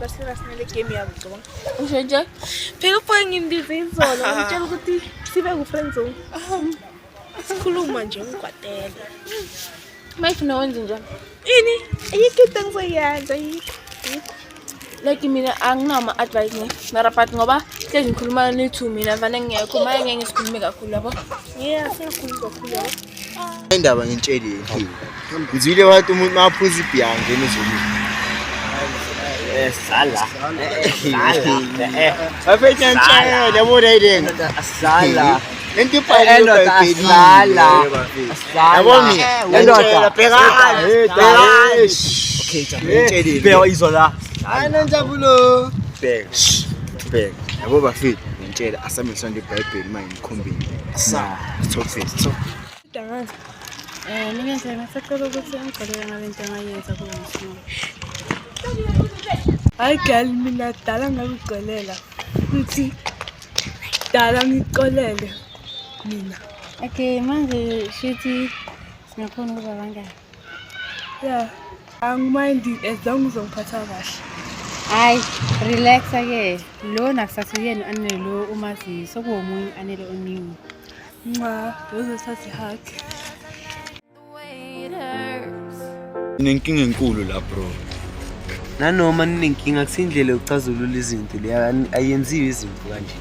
basira sinele game yabo ngicabanga. Usho nje? Phela ufoye ngimbize izolo ngitshela ukuthi sibe ku-friend zone. Sikhuluma nje ngigwadele. Mayifuna wenze njani? Ini? Ayikho into engizoyenza ayikho. Like mina anginama advice ne mara but ngoba ke ngikhuluma ne2 mina vana ngiyekho maye ngeke ngisikhulume kakhulu yabo. Yeah, siyakhuluma kakhulu yabo. Indaba ngintshele yini? Ngizwile wathi umuntu maphuza ibhiyange emizweni. Sala. Afethe ntshele yabo rayideng. Sala. Lento ibhayile eBhayibhelini. Yabo mina. Endoda. Bheka. Okay, Ngintshele. Bheka izola. Anonjabulo. Bheka. Yabo bafethu ngintshela asamisonto eBhayibheli manje ngikhombile. Talk first. Dangani. Ningenze ngisacela ukuthi ngicela ngalento engayenza kulo. Hayi girl mina dala ngikuxolela. Uthi dala ngixolele mina. Okay, manje shithi singakhona ukuba bangani. Yeah. Angimindi as long as ngiphatha kahle. Hayi, relax ke. Lo nakusasa yena anele lo umazi sokuwomunye anele oningi. Nqa, uzothatha hug. Nenkinga enkulu la bro. Nanoma ninenkinga kusindlela yokucazulula izinto le ayenziwe izinto kanje.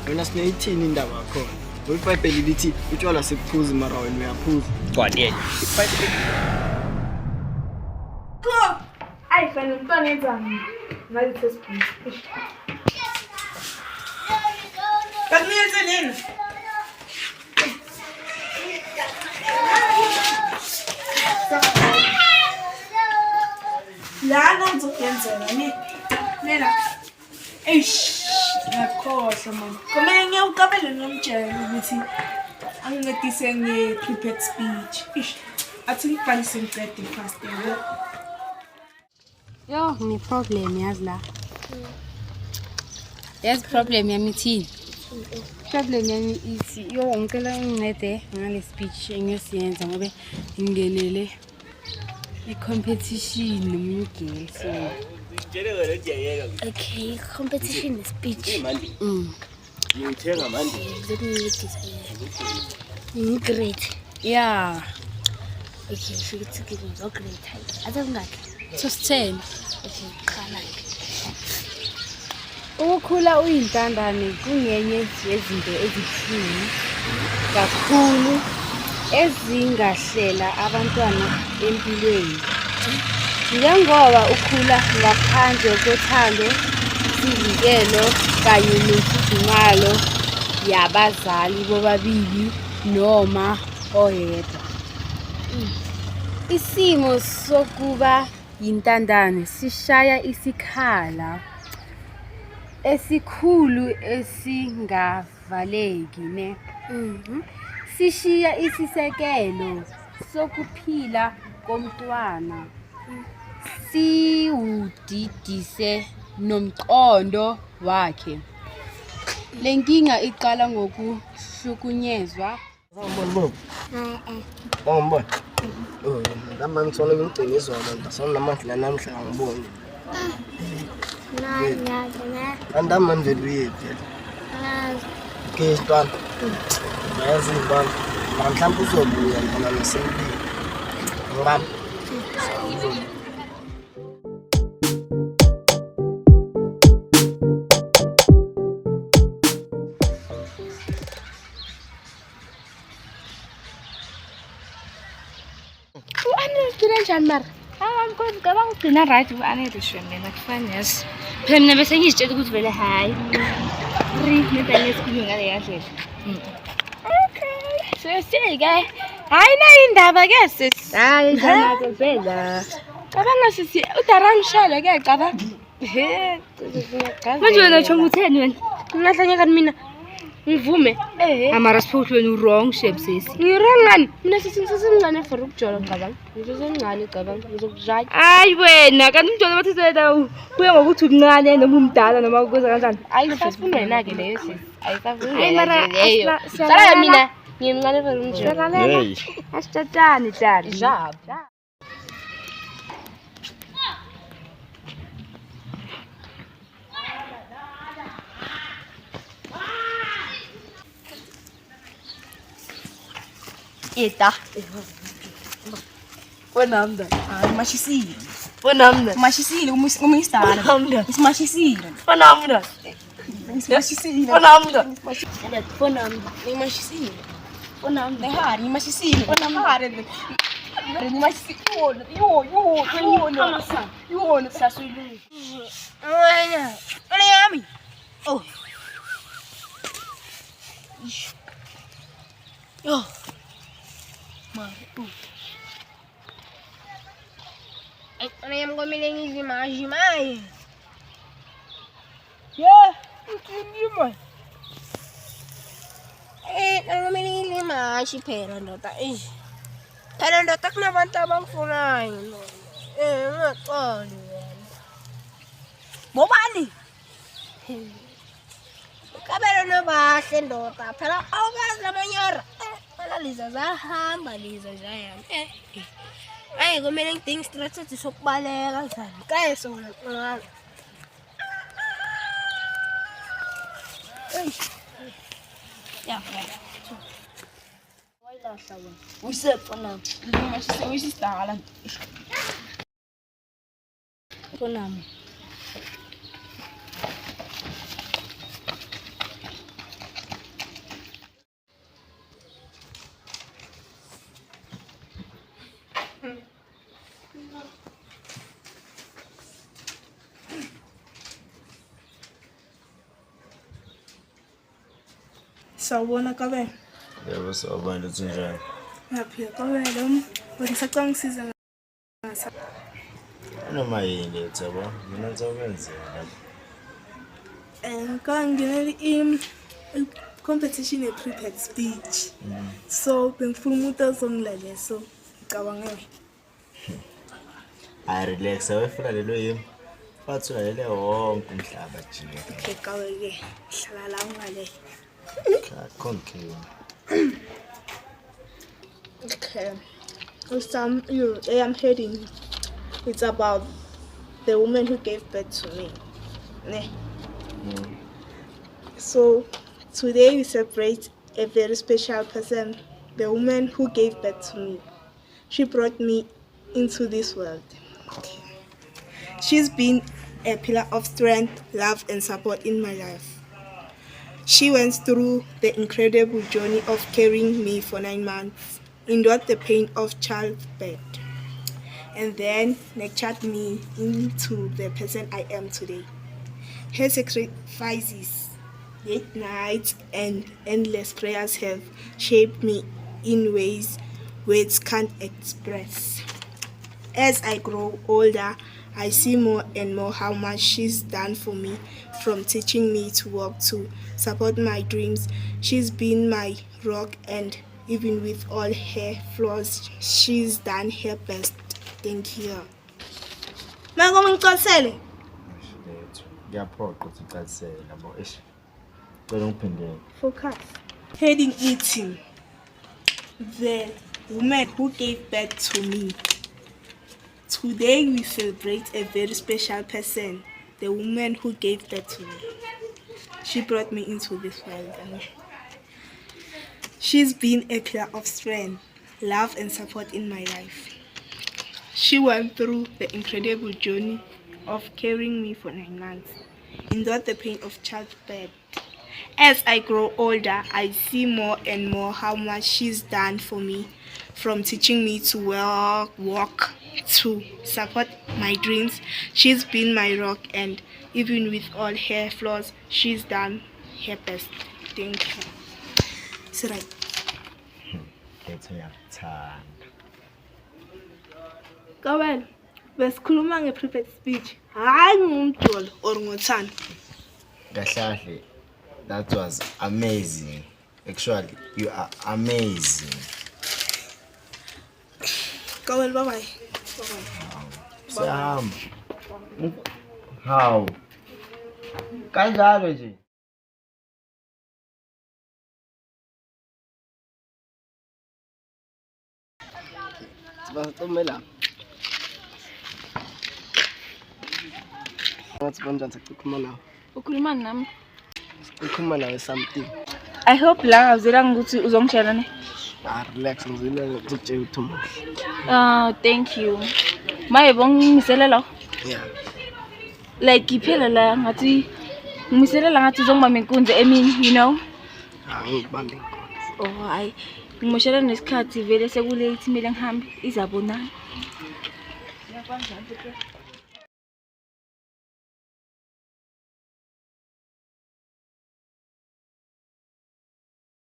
Wena sineyithini indaba yakho? iBhayibheli lithi utshwala sekuphuza mara wena uyaphuza. Gwadele. Ai, fana umntwana enzani? Mali Facebook. Kanti niyenze nini? Lana ngizokuyenzela ni. Nena. Eish, ngakhohlwa mama. Kumele ngiyawuqabele nomtshela ukuthi angincedise nge-prepared speech. Eish, athi ngibhalise ngiqede fast yabo. Yo, ni problem yazi la. Yes, problem yami ithini? Problem yami ithi yo ngicela ungincede ngale speech engiyosiyenza ngobe ngingenele i-competition nomunye girl so. Okay, competition speech. Ngithenga manje. Great. Yeah. Okay, should give me a great time. I don't like it. So 10. Okay, khala. Ukukhula uyintandane kungenye yezinto ezibuhlungu kakhulu ezingahlela abantwana empilweni. Njengoba ukhula ngaphandle kothando, sivikelo kanye nesizimalo yabazali bobabili noma oyedwa. Isimo sokuba yintandane sishaya isikhala esikhulu esingavaleki ne. Sishiya isisekelo sokuphila komntwana. Siwudidise nomqondo wakhe. Lenkinga iqala ngokuhlukunyezwa. Ngibona. Lama ngithola ngigcina izolo ngisona namandla namhla ngibona. Andamani vele uyephi? Okay, Stan. Yazi bani. Mhlawumbe uzobuya ngona nosembi. Ngibam. Kanjani mara? Ngicabanga ugcina right u-anele shwe mina kufani yazi. Phela mina bese ngizitshela ukuthi vele hayi. Nenta ngesikhulu ngale yadlela. Okay. Sesike. Hayi nayo indaba ke sis. Hayi ngiyanazo phela. Cabanga sisi udarangishele ke cabanga. Manje wena uthi utheni wena? Ngahlanyeka mina. Ngivume. Amara siphuthi wena u-wrong shape sisi. Ngi-wrong ngani? Mina sisi ngisesemncane for ukujola cabanga. Ngisesemncane cabanga ngizokujaya. Hayi wena kanti umjola bathi sena kuya ngokuthi umncane noma umdala noma ukuza kanjani. Ayisafuna wena ke leyo sisi. Ayisafuna wena leyo. Sala mina ngimncane for umjola. Hey. Asitatani tani. Jab. Eta. Wanamda. Hayi mashisile. Wanamda. Mashisile umisitala. Wanamda. Isimashisile. Wanamda. Isimashisile. Wanamda. Wanamda. Imashisile. Wanamda hari imashisile. Hari. Hari mashisile. Yona. Sasulu. Ana yami. Oh. Yo. Ana yam ngomile ngizimaji mai. Yeah, ngimma. Ngomile ngizimaji phela ndoda. Phela ndoda kunabantu abangifunayo. Ngaqali wena. Bobani? Kabelo nobahle ndoda. Phela awukazi lamanyara. Phela liza zahamba liza zayami. Ay, kumele ngidinga strategy sokubaleka kanjani. Kaye sona ngalo. Ya, ya. Wayilahla wena. Usepho na. Mashise uyisistala. Wanami. Sawubona Kabelo. Yebo sawubona njani? Ngaphi Kabelo? Ngisacanga ngisiza ngasa. Noma yini yabo? Mina ngizokwenza. Kangineli competition ye-prepared speech. So bengifuna umuntu ozongilalela so ngicabangele. I relax awefuna lelo yimi. Bathi ulalele wonke umhlaba jikelele. Kabeke hlala la ungale. Konke. Okay. Some I am heading. It's about the woman who gave birth to me. Ne? So today we celebrate a very special person, the woman who gave birth to me. She brought me into this world. Okay. She's been a pillar of strength, love, and support in my life. She went through the incredible journey of carrying me for 9 months, endured the pain of childbirth, and then nurtured me into the person I am today. Her sacrifices, late nights, and endless prayers have shaped me in ways words can't express. As I grow older, I see more and more how much she's done for me, from teaching me to walk to support my dreams. She's been my rock, and even with all her flaws, she's done her best. Thank you. Ngicosele. Ngiyaphoqa ukuthi ucacisele yabo. Cela ngiphindele. Focus. Heading eating. The woman who gave birth to me. Today we celebrate a very special person, the woman who gave birth to me. She brought me into this world. She's been a pillar of strength, love, and support in my life. She went through the incredible journey of carrying me for 9 months, endured the pain of childbirth. As I grow older, I see more and more how much she's done for me, from teaching me to walk to support my dreams. She's been my rock, and even with all her flaws, she's done her best. Thank you. It's right. Kabelo, besikhuluma nge-prepared speech. Hayi ngumdolo or ngothando. Kahlahle. That was amazing. Actually, you are amazing. Kabelo, bye-bye. Sam. How? Kanjalo nje. Batomela. What's going on? Ukhuluma nawe. Ukhuluma nami. Ukhuluma nawe something. I hope la ngizela ukuthi uzongitshela ne. Relax ngizile ngokutshela uThomas. Thank you. Maye bongiselela. Yeah. Like iphela la ngathi ngiselela ngathi uzongibamba inkunzi emini, you know? Ngibambe. Oh hayi. Ngimoshela nesikhathi vele sekulate kumele ngihambe izabonana.